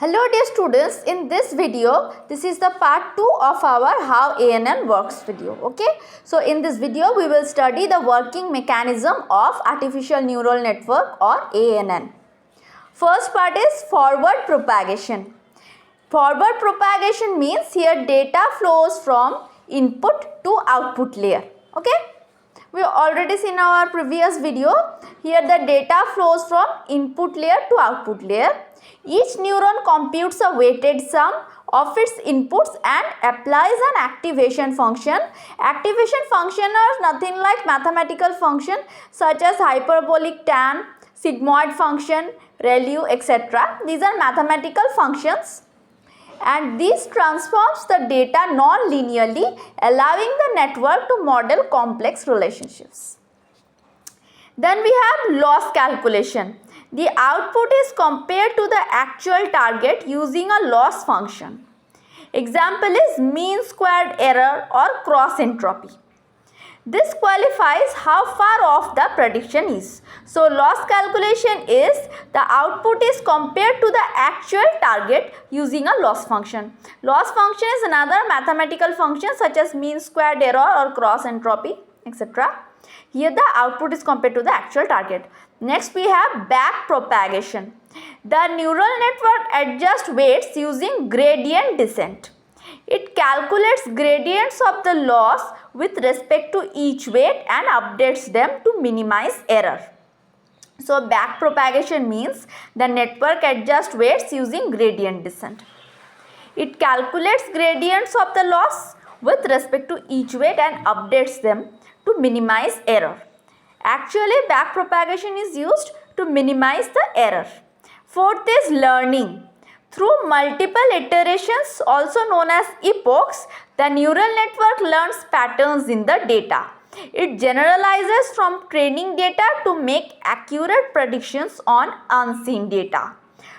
Hello dear students, in this video, this is the part 2 of our How ANN Works video, okay. So in this video, we will study the working mechanism of artificial neural network or ANN. First part is forward propagation. Forward propagation means here data flows from input to output layer, okay. We have already seen our previous video. Here the data flows from input layer to output layer. Each neuron computes a weighted sum of its inputs and applies an activation function. Activation function are nothing like mathematical function such as hyperbolic tan, sigmoid function, ReLU, etc. These are mathematical functions. And this transforms the data non-linearly, allowing the network to model complex relationships. Then we have loss calculation. The output is compared to the actual target using a loss function. Example is mean squared error or cross entropy. This qualifies how far off the prediction is. So loss calculation is the output is compared to the actual target using a loss function. Loss function is another mathematical function such as mean squared error or cross entropy, etc. Here the output is compared to the actual target. Next we have back propagation. The neural network adjusts weights using gradient descent. It calculates gradients of the loss with respect to each weight and updates them to minimize error. So back propagation means the network adjusts weights using gradient descent. It calculates gradients of the loss with respect to each weight and updates them to minimize error. Actually, back propagation is used to minimize the error. Fourth is learning. Through multiple iterations, also known as epochs, the neural network learns patterns in the data. It generalizes from training data to make accurate predictions on unseen data.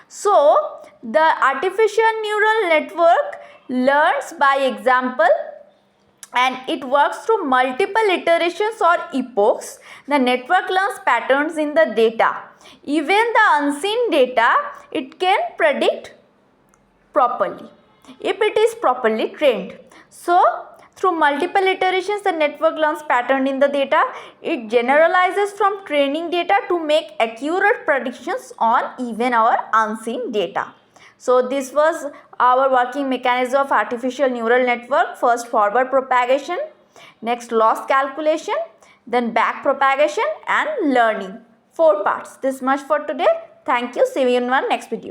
So, the artificial neural network learns by example and it works through multiple iterations or epochs. The network learns patterns in the data. Even the unseen data, it can predict properly if it is properly trained. So through multiple iterations, the network learns pattern in the data. It generalizes from training data to make accurate predictions on even our unseen data. So this was our working mechanism of artificial neural network. First forward propagation, next loss calculation, then back propagation and learning. 4 parts. This much for today. Thank you. See you in one next video.